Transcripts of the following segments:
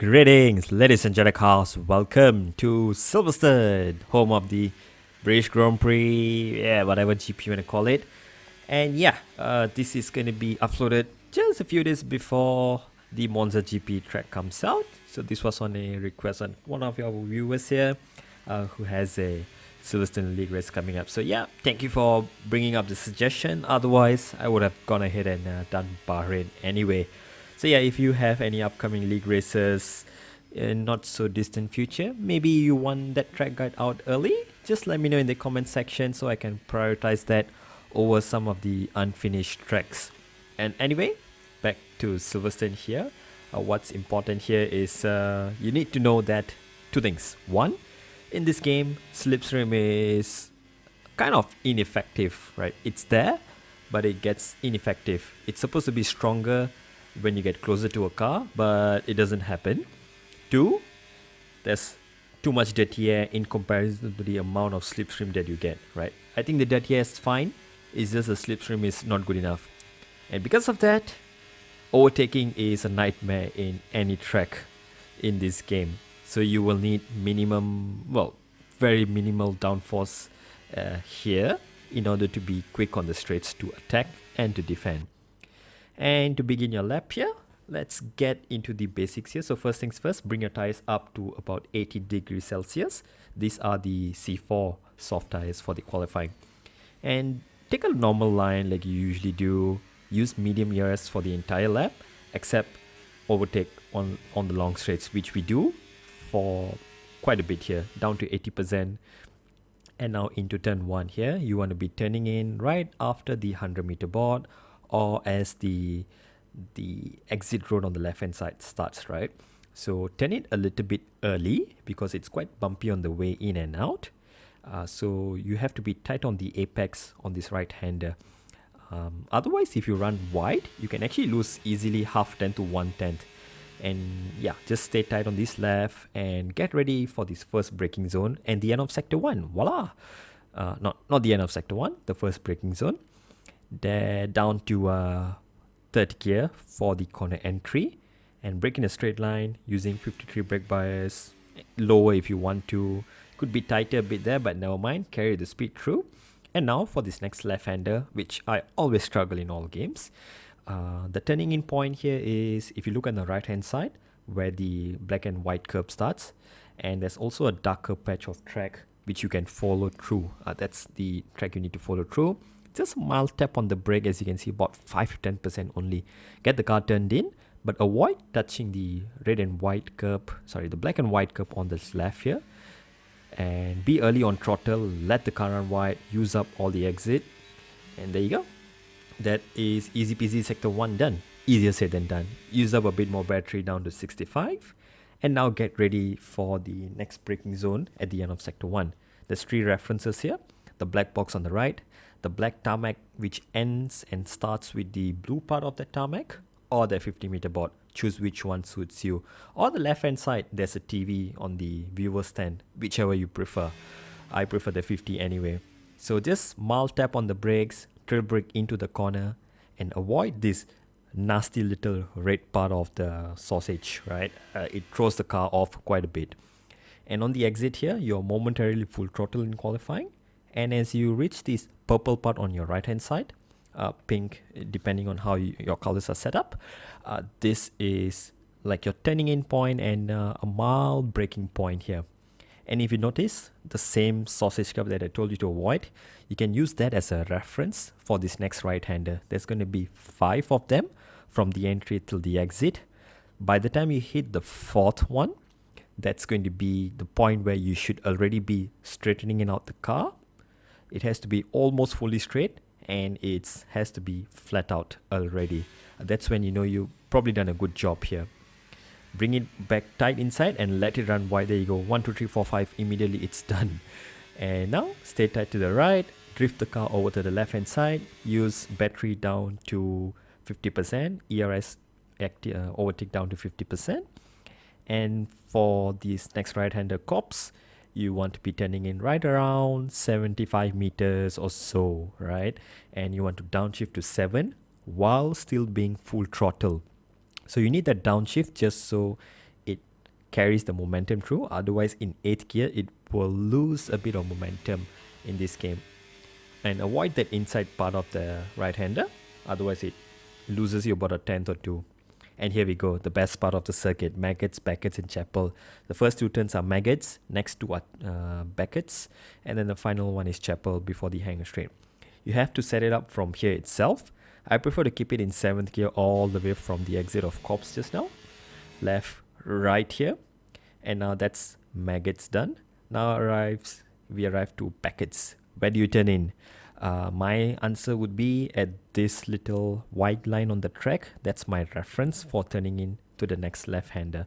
Greetings, ladies and gentlemen. Welcome to Silverstone, home of the British Grand Prix, whatever GP you want to call it. And this is going to be uploaded just a few days before the Monza GP track comes out. So this was on a request on one of your viewers here who has a Silverstone League race coming up. So thank you for bringing up the suggestion. Otherwise, I would have gone ahead and done Bahrain anyway. So if you have any upcoming league races in not so distant future, maybe you want that track guide out early, just let me know in the comment section so I can prioritize that over some of the unfinished tracks. And anyway, back to Silverstone here. What's important here is you need to know that two things. One, in this game, slipstream is kind of ineffective, right? It's there, but it gets ineffective. It's supposed to be stronger when you get closer to a car, but it doesn't happen. Two, there's too much dirty air in comparison to the amount of slipstream that you get, right? I think the dirty air is fine, it's just the slipstream is not good enough. And because of that, overtaking is a nightmare in any track in this game. So you will need very minimal downforce here in order to be quick on the straights to attack and to defend. And to begin your lap here, let's get into the basics here. So first things first, bring your tires up to about 80 degrees Celsius. These are the C4 soft tires for the qualifying. And take a normal line like you usually do. Use medium ERS for the entire lap, except overtake on the long straights, which we do for quite a bit here, down to 80%. And now into turn 1 here, you want to be turning in right after the 100-meter board, or as the exit road on the left hand side starts, right? So turn it a little bit early because it's quite bumpy on the way in and out. So you have to be tight on the apex on this right hander. Otherwise, if you run wide, you can actually lose easily half tenth to 1/10. And just stay tight on this left and get ready for this first braking zone and the end of sector 1. Voila! Not the end of sector 1, the first braking zone. They're down to third gear for the corner entry and brake in a straight line using 53 brake bias, lower if you want to, could be tighter a bit there, but never mind, carry the speed through. And now for this next left-hander, which I always struggle in all games. The turning in point here is, if you look on the right hand side where the black and white curb starts, and there's also a darker patch of track which you can follow through. That's the track you need to follow through. Just a mild tap on the brake, as you can see, about 5 to 10% only. Get the car turned in, but avoid touching the red and white curb, the black and white curb on this left here. And be early on throttle, let the car run wide, use up all the exit. And there you go. That is easy peasy sector 1 done. Easier said than done. Use up a bit more battery down to 65. And now get ready for the next braking zone at the end of sector 1. There's 3 references here. The black box on the right, the black tarmac which ends and starts with the blue part of the tarmac, or the 50-meter board. Choose which one suits you. Or the left hand side, there's a TV on the viewer stand, whichever you prefer. I prefer the 50 anyway. So just mild tap on the brakes, trail brake into the corner, and avoid this nasty little red part of the sausage, right? It throws the car off quite a bit. And on the exit here, you're momentarily full throttle in qualifying. And as you reach this purple part on your right hand side, pink depending on how your colors are set up, this is like your turning in point and a mild braking point here. And if you notice the same sausage curve that I told you to avoid, you can use that as a reference for this next right hander. There's going to be 5 of them from the entry till the exit. By the time you hit the 4th one, that's going to be the point where you should already be straightening in out the car. It has to be almost fully straight, and it has to be flat out already. That's when you know you've probably done a good job here. Bring it back tight inside and let it run wide. There you go. 1, 2, 3, 4, 5. Immediately it's done. And now stay tight to the right. Drift the car over to the left hand side. Use battery down to 50%. ERS overtake down to 50%. And for this next right-hander cops, you want to be turning in right around 75 meters or so, right? And you want to downshift to 7 while still being full throttle. So you need that downshift just so it carries the momentum through. Otherwise, in 8th gear, it will lose a bit of momentum in this game. And avoid that inside part of the right-hander. Otherwise, it loses you about a tenth or two. And here we go, the best part of the circuit, Maggots, Beckets, and Chapel. The first two turns are Maggots, next two are Beckets, and then the final one is Chapel before the hanger straight. You have to set it up from here itself. I prefer to keep it in 7th gear all the way from the exit of Cops just now. Left, right here. And now that's Maggots done. Now we arrive to Beckets. Where do you turn in? My answer would be at this little white line on the track. That's my reference for turning in to the next left-hander.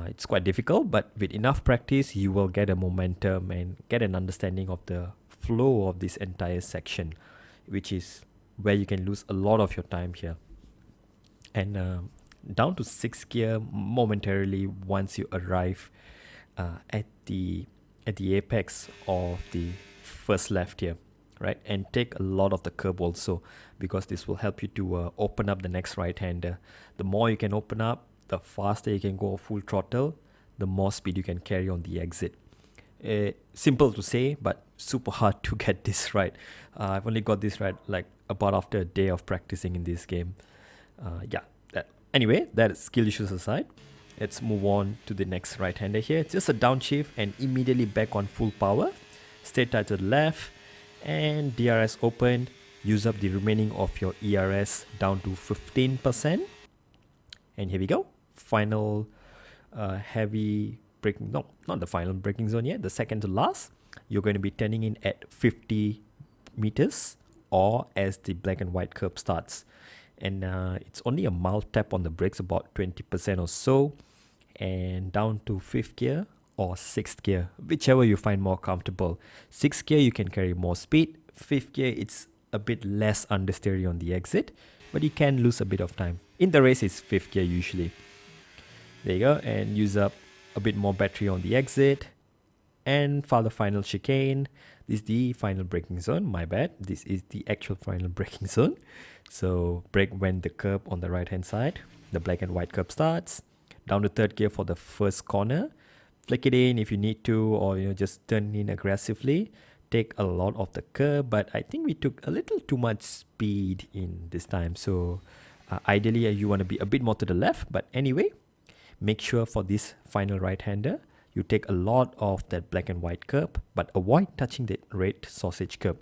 It's quite difficult, but with enough practice, you will get a momentum and get an understanding of the flow of this entire section, which is where you can lose a lot of your time here. And down to 6th gear momentarily once you arrive at the apex of the first left here. Right, and take a lot of the curb also, because this will help you to open up the next right-hander. The more you can open up, the faster you can go full throttle, the more speed you can carry on the exit. Simple to say, but super hard to get this right. I've only got this right like about after a day of practicing in this game. Anyway, that skill issues aside, let's move on to the next right-hander here. It's just a downshift and immediately back on full power. Stay tight to the left. And DRS opened, use up the remaining of your ERS down to 15%. And here we go. Final heavy braking, no, not the final braking zone yet, the second to last. You're going to be turning in at 50 meters or as the black and white curve starts. And it's only a mild tap on the brakes, about 20% or so. And down to 5th gear or 6th gear, whichever you find more comfortable. 6th gear, you can carry more speed. 5th gear, it's a bit less understeery on the exit, but you can lose a bit of time. In the race, it's 5th gear usually. There you go, and use up a bit more battery on the exit. And for the final chicane, this is the final braking zone. My bad, this is the actual final braking zone. So brake when the curb on the right hand side, the black and white curb starts. Down to 3rd gear for the first corner. Flick it in if you need to, or just turn in aggressively. Take a lot of the curb, but I think we took a little too much speed in this time. So ideally, you want to be a bit more to the left. But anyway, make sure for this final right-hander, you take a lot of that black and white curb, but avoid touching the red sausage curb.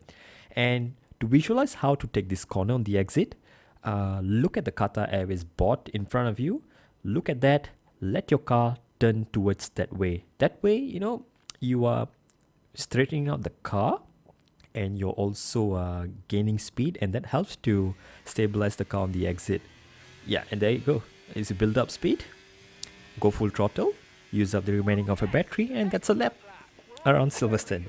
And to visualize how to take this corner on the exit, look at the Qatar Airways board in front of you. Look at that. Let your car turn towards that way. That way, you are straightening out the car and you're also gaining speed, and that helps to stabilize the car on the exit. Yeah, and there you go. As you build up speed, go full throttle, use up the remaining of your battery, and that's a lap around Silverstone.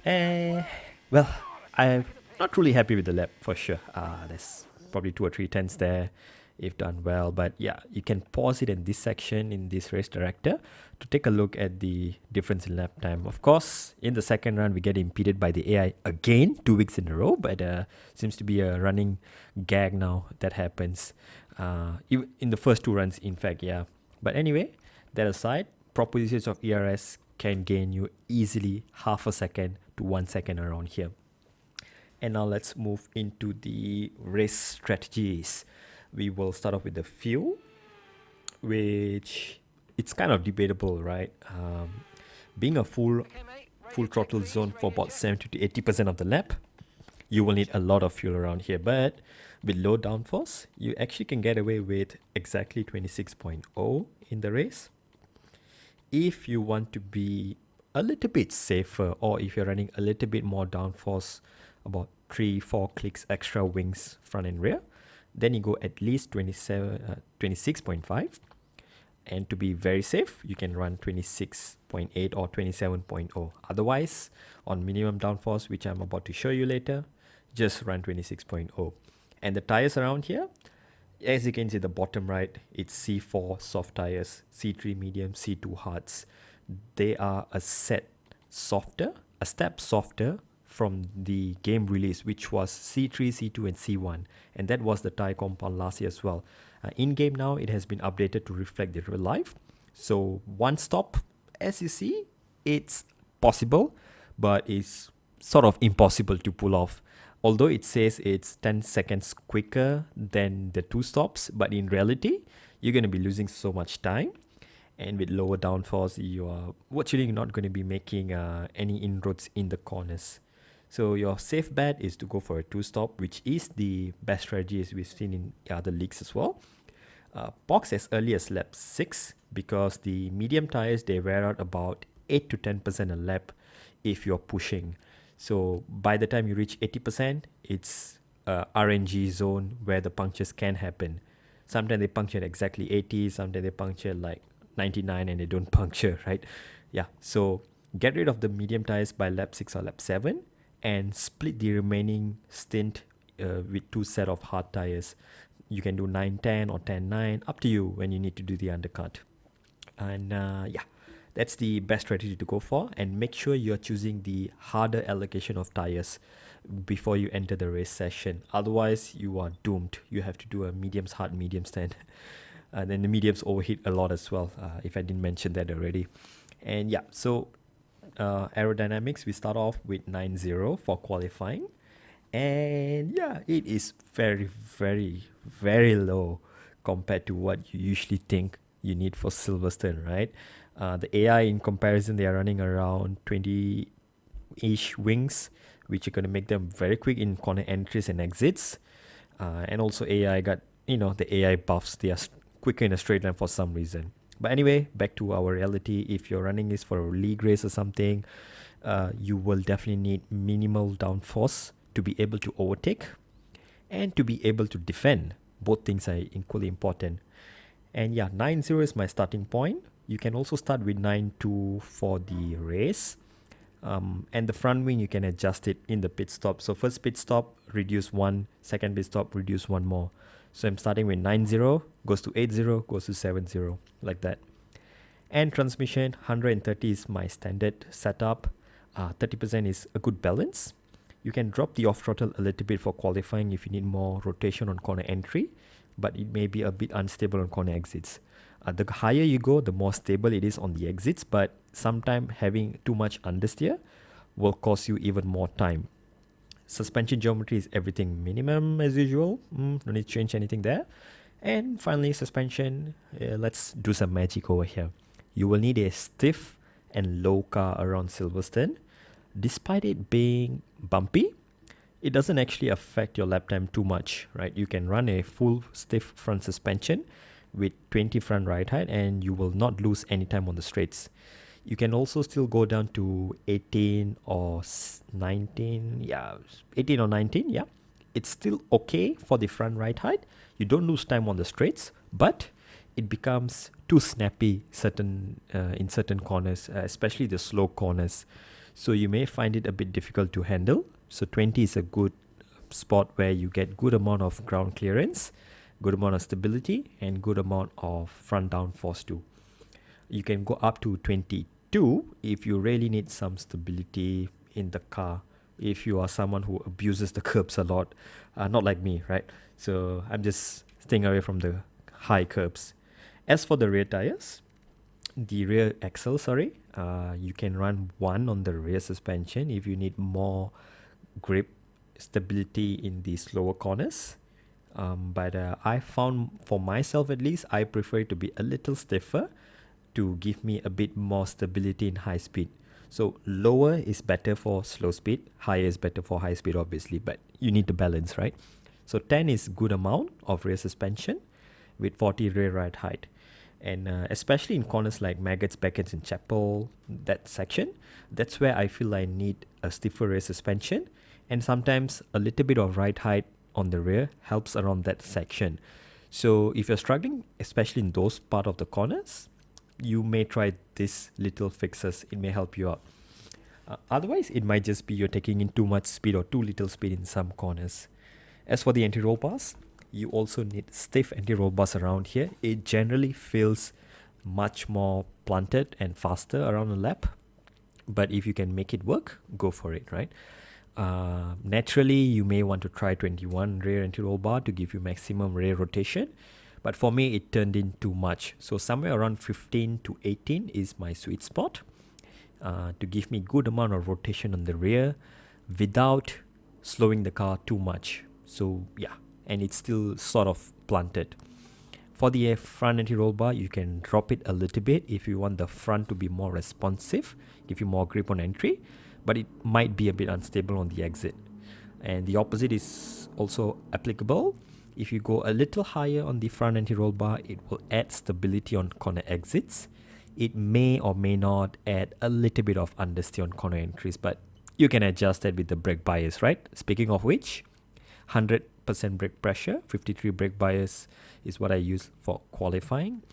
Well, I'm not really happy with the lap for sure. There's probably 2 or 3 tenths there if done well, but yeah, you can pause it in this section in this race director to take a look at the difference in lap time. Of course, in the second run we get impeded by the AI again 2 weeks in a row, but seems to be a running gag now that happens in the first 2 runs, in fact. Yeah, but anyway, that aside, proper usage of ERS can gain you easily half a second to 1 second around here. And now let's move into the race strategies. We will start off with the fuel, which it's kind of debatable, right? Being a full throttle zone for about 70 to 80% of the lap, you will need a lot of fuel around here. But with low downforce, you actually can get away with exactly 26.0 in the race. If you want to be a little bit safer, or if you're running a little bit more downforce, about 3-4 clicks extra wings front and rear, then you go at least 26.5. And to be very safe, you can run 26.8 or 27.0. Otherwise, on minimum downforce, which I'm about to show you later, just run 26.0. And the tires around here, as you can see, the bottom right, it's C4 soft tires, C3 medium, C2 hards. They are a step softer from the game release, which was C3, C2 and C1, and that was the tire compound last year as well. In game now, it has been updated to reflect the real life. So one stop, as you see, it's possible, but it's sort of impossible to pull off. Although it says it's 10 seconds quicker than the two stops, but in reality, you're going to be losing so much time. And with lower downforce, you are virtually not going to be making any inroads in the corners. So your safe bet is to go for a two-stop, which is the best strategy as we've seen in other leagues as well. Box as early as lap 6 because the medium tires, they wear out about 8 to 10% a lap if you're pushing. So by the time you reach 80%, it's a RNG zone where the punctures can happen. Sometimes they puncture at exactly 80, sometimes they puncture like 99 and they don't puncture, right? Yeah, so get rid of the medium tires by lap 6 or lap 7 and split the remaining stint with two set of hard tires. You can do 9-10 or 10-9, up to you when you need to do the undercut. And yeah, that's the best strategy to go for. And make sure you're choosing the harder allocation of tires before you enter the race session. Otherwise, you are doomed. You have to do a mediums hard, mediums 10. And then the mediums overheat a lot as well, if I didn't mention that already. And yeah, so aerodynamics, we start off with 9.0 for qualifying. And yeah, it is very, very, very low compared to what you usually think you need for Silverstone, right? The AI in comparison, they are running around 20-ish wings, which are going to make them very quick in corner entries and exits. And also AI got, the AI buffs, they are quicker in a straight line for some reason. But anyway, back to our reality. If you're running this for a league race or something, you will definitely need minimal downforce to be able to overtake and to be able to defend. Both things are equally important. And yeah, 9.0 is my starting point. You can also start with 9.2 for the race. And the front wing, you can adjust it in the pit stop. So first pit stop, reduce 1. Second pit stop, reduce 1 more. So I'm starting with 9.0, goes to 8.0, goes to 7.0, like that. And transmission, 130 is my standard setup. 30% is a good balance. You can drop the off throttle a little bit for qualifying if you need more rotation on corner entry, but it may be a bit unstable on corner exits. The higher you go, the more stable it is on the exits, but sometimes having too much understeer will cost you even more time. Suspension geometry is everything minimum as usual. No need to change anything there. And finally, suspension. Let's do some magic over here. You will need a stiff and low car around Silverstone. Despite it being bumpy, it doesn't actually affect your lap time too much, right? You can run a full stiff front suspension with 20 front ride height and you will not lose any time on the straights. You can also still go down to 18 or 19. Yeah, 18 or 19. Yeah, it's still okay for the front ride height. You don't lose time on the straights, but it becomes too snappy in certain corners, especially the slow corners. So you may find it a bit difficult to handle. So 20 is a good spot where you get good amount of ground clearance, good amount of stability, and good amount of front down force too. You can go up to 22 if you really need some stability in the car. If you are someone who abuses the curbs a lot, not like me, right? So I'm just staying away from the high curbs. As for the rear tires, the rear axle, you can run 1 on the rear suspension if you need more grip stability in the slower corners. But I found, for myself at least, I prefer it to be a little stiffer to give me a bit more stability in high speed. So lower is better for slow speed, higher is better for high speed obviously, but you need to balance, right? So 10 is good amount of rear suspension with 40 rear ride height. And especially in corners like Maggots, Beckett's and Chapel, that section, that's where I feel I need a stiffer rear suspension. And sometimes a little bit of ride height on the rear helps around that section. So if you're struggling, especially in those part of the corners, you may try this little fixes. It may help you out. Otherwise, it might just be you're taking in too much speed or too little speed in some corners. As for the anti-roll bars, you also need stiff anti-roll bars around here. It generally feels much more planted and faster around a lap. But if you can make it work, go for it, right? Naturally, you may want to try 21 rear anti-roll bar to give you maximum rear rotation. but for me it turned in too much. So somewhere around 15 to 18 is my sweet spot, to give me good amount of rotation on the rear without slowing the car too much. So yeah, and it's still sort of planted. For the front anti-roll bar, you can drop it a little bit if you want the front to be more responsive, give you more grip on entry, but it might be a bit unstable on the exit. And the opposite is also applicable. If you go a little higher on the front anti-roll bar, it will add stability on corner exits. It may or may not add a little bit of understeer on corner entries, but you can adjust that with the brake bias, right? Speaking of which, 100% brake pressure, 53 brake bias is what I use for qualifying,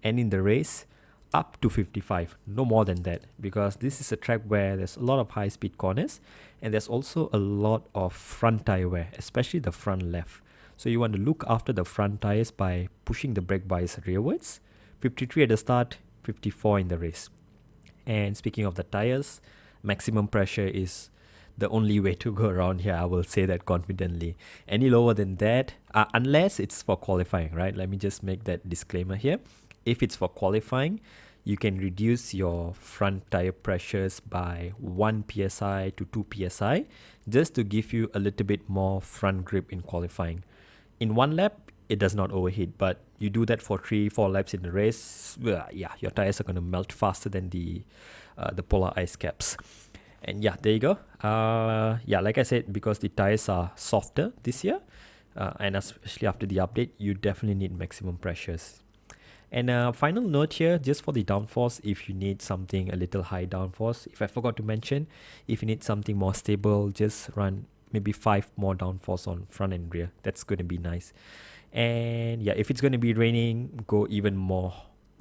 and in the race up to 55, no more than that, because this is a track where there's a lot of high speed corners and there's also a lot of front tire wear, especially the front left. So you want to look after the front tires by pushing the brake bias rearwards. 53 at the start, 54 in the race. And speaking of the tires, maximum pressure is the only way to go around here, I will say that confidently. Any lower than that, unless it's for qualifying, right? Let me just make that disclaimer here. If it's for qualifying, you can reduce your front tire pressures by 1 psi to 2 psi just to give you a little bit more front grip in qualifying. In one lap, it does not overheat, but you do that for 3-4 laps in the race, yeah, your tires are going to melt faster than the polar ice caps. And yeah, there you go. Yeah, like I said, because the tires are softer this year, and especially after the update, you definitely need maximum pressures. And final note here, just for the downforce, if you need something a little high downforce, if I forgot to mention, if you need something more stable, just run maybe 5 more downforce on front and rear. That's going to be nice. And yeah, if it's going to be raining, go even more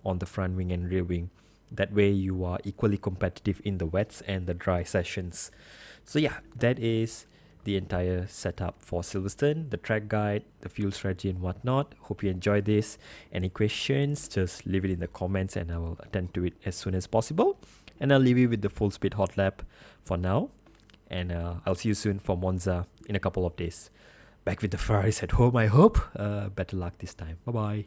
on the front wing and rear wing. That way you are equally competitive in the wets and the dry sessions. So yeah, that is the entire setup for Silverstone, the track guide, the fuel strategy and whatnot. Hope you enjoyed this. Any questions, just leave it in the comments and I will attend to it as soon as possible. And I'll leave you with the full speed hot lap for now. And I'll see you soon for Monza in a couple of days. Back with the Ferraris at home, I hope. Better luck this time. Bye-bye.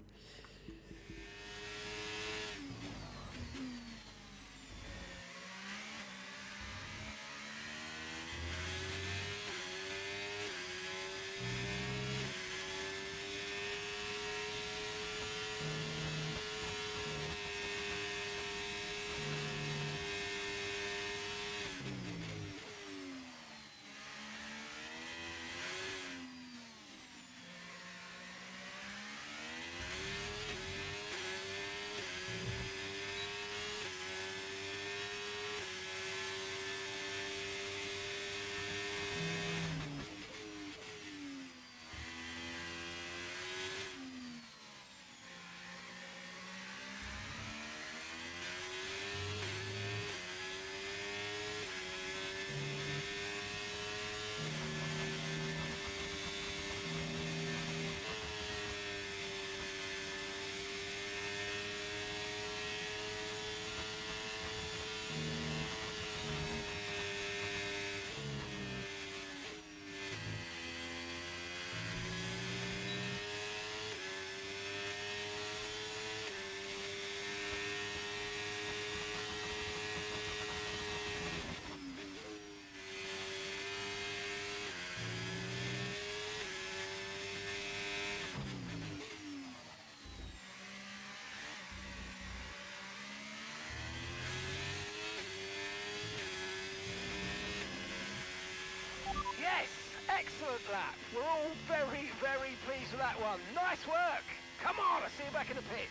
Yes, excellent lap. We're all very, very pleased with that one. Nice work. Come on, I'll see you back in the pits.